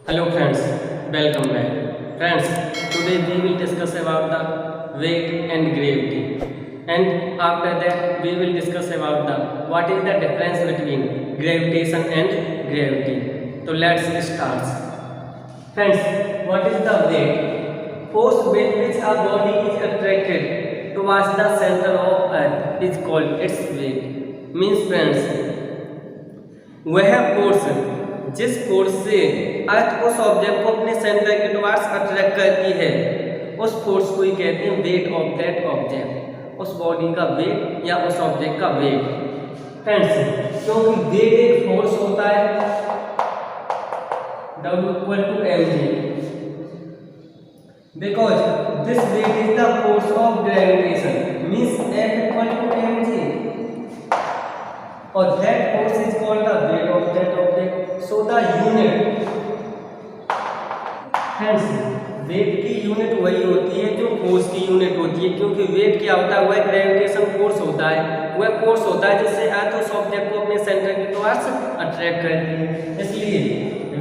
Hello friends, welcome back. Friends, today we will discuss about the weight and gravity. And after that we will discuss about the what is the difference between gravitation and gravity. So let's start. Friends, what is the weight? Force with which a body is attracted towards the center of earth is called its weight. Means friends, वह force जिस force से अर्थ उस object को अपने centre के towards attract करती है उस फोर्स को ही कहते हैं वेट ऑफ दैट ऑब्जेक्ट, उस बॉडी का वेट या उस ऑब्जेक्ट का वेट। फ्रेंड्स, क्योंकि वेट एक फोर्स होता है W=mg because this weight is the force of gravitation means F=mg or that force is called the weight of that object. So the unit, hence weight की unit वही होती है जो force की यूनिट होती है, क्योंकि वेट क्या होता है, वह ग्रेविटेशन फोर्स होता है, वह फोर्स होता है जिससे अर्थ उस ऑब्जेक्ट को अपने सेंटर के टुवर्ड्स अट्रैक्ट करती है। इसलिए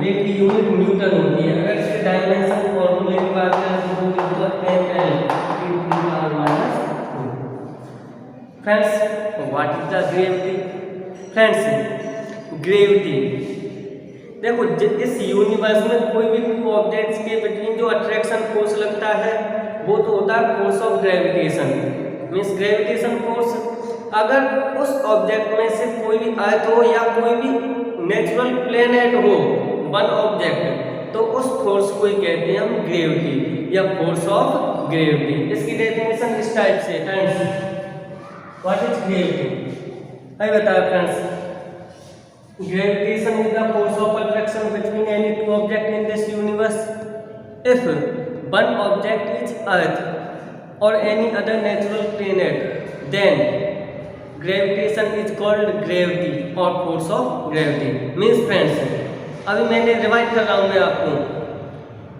वेट की यूनिट न्यूटन होती है। अगर इसके डायमेंशन फॉर्मूले की बात करें तो friends, what is the gravity? Friends, gravity देखो, इस यूनिवर्स में कोई भी टू ऑब्जेक्ट्स के बिटवीन जो अट्रैक्शन फोर्स लगता है वो तो होता है force of gravitation means gravitation force. अगर उस ऑब्जेक्ट में से कोई भी अर्थ हो या कोई भी नेचुरल प्लेनेट हो वन ऑब्जेक्ट, तो उस फोर्स को ही कहते हैं हम ग्रेविटी या फोर्स ऑफ ग्रेविटी। इसकी डेफिनेशन इस टाइप से, फ्रेंड्स, व्हाट इज ग्रेविटी? मैं बताया friends, gravitation is the force of attraction between any two objects in this universe. If one object is Earth or any other natural planet, then gravitation is called gravity or force of gravity. Means friends, अभी मैंने revise कर रहा हूँ मैं आपको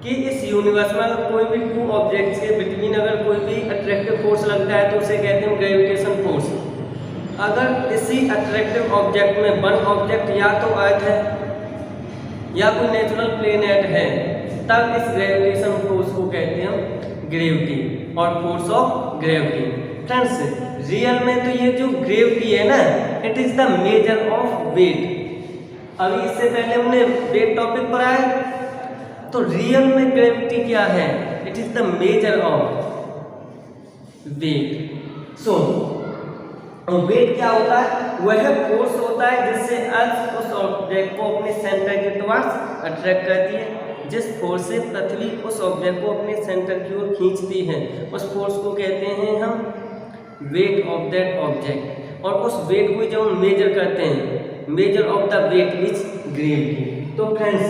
कि इस universe में अगर कोई भी टू ऑब्जेक्ट्स के बिटवीन अगर कोई भी अट्रैक्टिव फोर्स लगता है तो उसे कहते हैं ग्रेविटेशन फोर्स। अगर इसी अट्रैक्टिव ऑब्जेक्ट में वन ऑब्जेक्ट या तो अर्थ है या कोई नेचुरल प्लेनेट है, तब इस ग्रेविटेशन फोर्स को कहते हैं हम ग्रेविटी और force of gravity. Friends, real में तो ये जो ग्रेविटी है ना, it is the measure of weight. अभी इससे पहले हमने वेट टॉपिक पढ़ा है, तो रियल में ग्रेविटी क्या है? It is the measure of weight. So weight क्या होता है? वह फोर्स होता है जिससे अर्थ उस ऑब्जेक्ट को अपने सेंटर के टुवर्ड्स अट्रैक्ट करती है। जिस फोर्स से पृथ्वी उस ऑब्जेक्ट को अपने सेंटर की ओर खींचती है उस फोर्स को कहते हैं हम वेट ऑफ दैट ऑब्जेक्ट। और उस वेट को जब हम मेजर करते हैं, measure of the weight is gravity. तो फ्रेंड्स,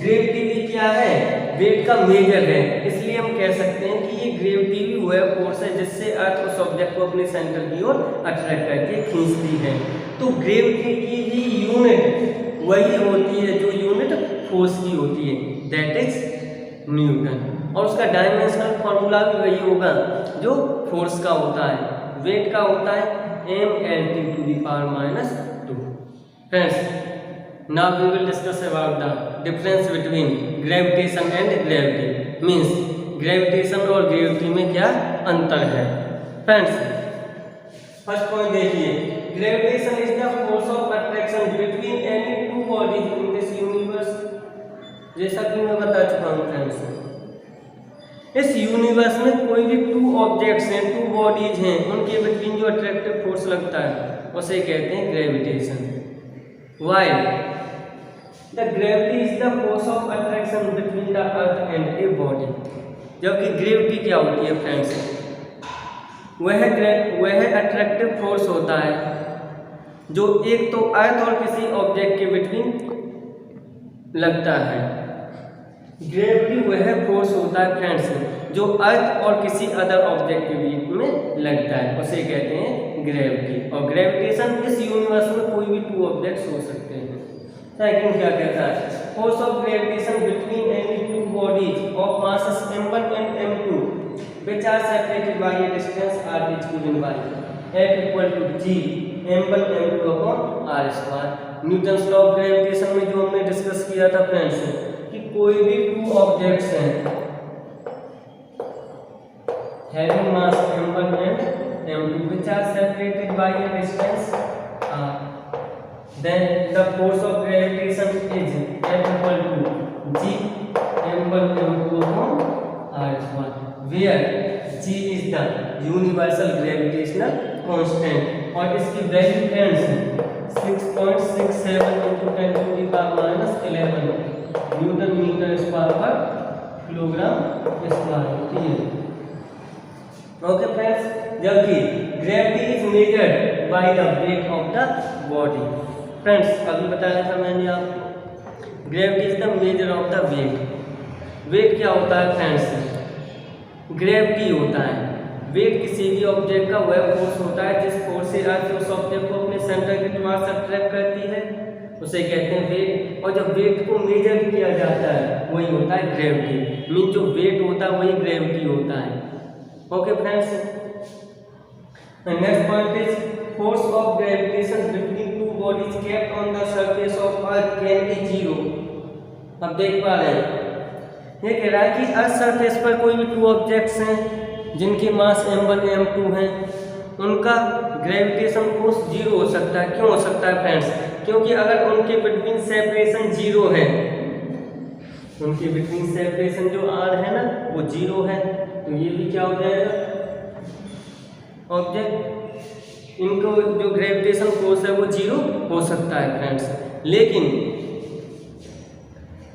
ग्रेविटी भी क्या है? वेट का मेजर है। इसलिए हम कह सकते हैं कि ये ग्रेविटी भी वह फोर्स है जिससे अर्थ उस ऑब्जेक्ट को अपने सेंटर की ओर अट्रैक्ट करके खींचती है। तो ग्रेविटी की भी यूनिट वही होती है जो यूनिट फोर्स की होती है, दैट इज न्यूटन। और उसका डायमेंशनल फॉर्मूला भी वही होगा जो फोर्स का होता है। वेट का होता है mLT⁻²। Friends, now we will discuss about the difference between gravitation and gravity means gravitation और gravity में क्या अंतर है। फ्रेंड्स, फर्स्ट पॉइंट देखिए, gravitation is the force of attraction between any two bodies in this universe। जैसा कि मैं बता चुका हूँ फ्रेंड्स, इस यूनिवर्स में कोई भी टू ऑब्जेक्ट्स हैं, टू बॉडीज हैं, उनके बिटवीन जो अट्रैक्टिव फोर्स लगता है उसे कहते हैं gravitation. Why? The gravity is the force of attraction between the earth and a body। जबकि ग्रेविटी क्या होती है फ्रेंड्स? वह अट्रैक्टिव फोर्स होता है जो एक तो अर्थ और किसी ऑब्जेक्ट के बिटवीन लगता है। ग्रेविटी वह फोर्स होता है फ्रेंड्स जो अर्थ और किसी अदर ऑब्जेक्ट के बीच में लगता है, उसे कहते हैं ग्रेविटी। और ग्रेविटेशन इस यूनिवर्स में कोई भी टू ऑब्जेक्ट्स हो सकते हैं। सेकंड क्या कहता है? Force of gravitation between any two bodies of masses m1 and m2 which are separated by a distance r is given by F=g m1 m2/r²। Newton's law of gravitation में जो हमने discuss किया था friends कि कोई भी two objects हैं having mass m1 and m2 which are separated by a distance r, then the force of gravitation is F equal to g m1 m2 upon r1, where g is the universal gravitational constant और इसकी value friends 6.67 into 10 to the power minus 11 newton metre square पर kilogram square होती है। Okay friends, जबकि gravity is measured by the weight of the body. Friends अभी बताया था मैंने आपको, gravity is the measure of the weight. Weight क्या होता है फ्रेंड्स? ग्रेविटी होता है वेट किसी भी ऑब्जेक्ट का वह फोर्स होता है जिस फोर्स से अर्थ उस ऑब्जेक्ट को अपने सेंटर की टुवर्ड्स अट्रैक्ट करती है, उसे कहते हैं वेट। और जब वेट को मेजर किया जाता है वही होता है ग्रेविटी। मीन जो वेट होता है वही ग्रेविटी होता है। Okay friends, next point is force of gravitation between two bodies kept on the surface of earth can be zero. अब देख पा रहे हैं, ये कह रहा है कि अर्थ सरफेस पर कोई भी टू ऑब्जेक्ट्स हैं जिनकी मास m1 m2 है, उनका ग्रेविटेशन फोर्स जीरो हो सकता है। क्यों हो सकता है फ्रेंड्स? क्योंकि अगर उनके बिटवीन सेपरेशन जीरो है, उनके बिटवीन सेपरेशन जो r है ना वो जीरो है, तो ये भी क्या हो जाएगा ऑब्जेक्ट, इनको जो ग्रेविटेशन फोर्स है वो जीरो हो सकता है फ्रेंड्स। लेकिन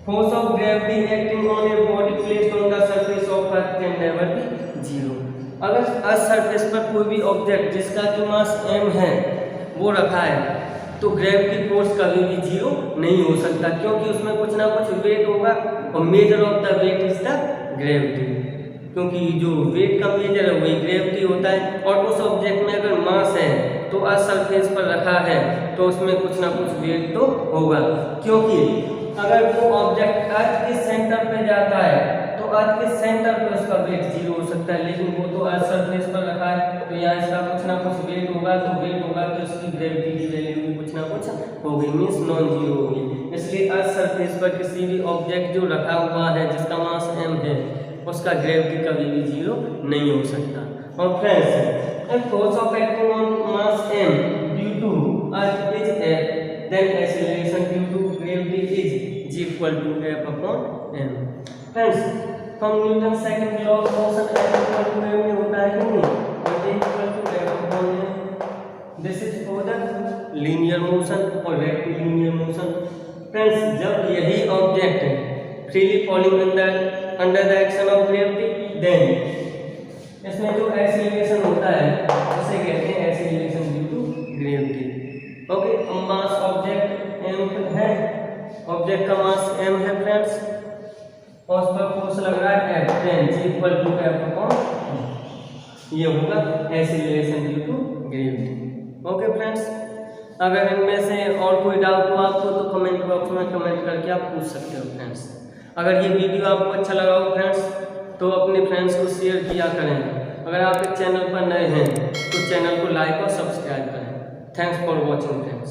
force of gravity acting on a body placed on the surface of earth can never be zero. अगर अर्थ सरफेस पर कोई भी ऑब्जेक्ट जिसका कि मास m है वो रखा है तो ग्रेविटी फोर्स कभी भी जीरो नहीं हो सकता, क्योंकि उसमें कुछ ना कुछ वेट होगा और measure of the weight is the gravity, क्योंकि जो वेट का मेजर है वही ग्रेविटी होता है। और उस ऑब्जेक्ट में अगर मास है तो अर्थ सरफेस पर रखा है तो उसमें कुछ ना कुछ वेट तो होगा, क्योंकि अगर वो ऑब्जेक्ट अर्थ के सेंटर पे जाता है तो अर्थ के सेंटर पे उसका वेट जीरो हो सकता है, लेकिन वो तो अर्थ सरफेस पर रखा है तो यहाँ इसका कुछ ना कुछ वेट होगा, तो वेट होगा तो इसकी ग्रेविटी की वैल्यू भी कुछ ना कुछ होगी, मीन्स नॉन जीरो होगी। इसलिए अर्थ सरफेस पर किसी भी ऑब्जेक्ट जो रखा हुआ है जिसका मास m है उसका ग्रेविटी कभी भी जीरो नहीं हो सकता। और friends, force of acting on mass m due to earth is F, then acceleration due to gravity is g equal to F upon m। Friends, from Newton's second law of motion F equal to m में होता है कि नहीं, और g equal to F upon m। This is for the linear motion और rectilinear motion। Friends, जब यही object freely falling under the action of gravity, then इसमें जो acceleration होता है उसे कहते हैं acceleration due to gravity। Okay, mass object m है, ऑब्जेक्ट का मास m है फ्रेंड्स, और उस पर फोर्स लग रहा है F, g equal to F upon ये होगा acceleration due to gravity. Okay friends, अगर इनमें से और कोई डाउट हो आपको तो कमेंट बॉक्स में कमेंट करके आप पूछ सकते हो फ्रेंड्स। अगर ये वीडियो आपको अच्छा लगा हो फ्रेंड्स तो अपने फ्रेंड्स को शेयर किया करें। अगर आप इस चैनल पर नए हैं तो चैनल को लाइक और सब्सक्राइब करें। Thanks for watching friends.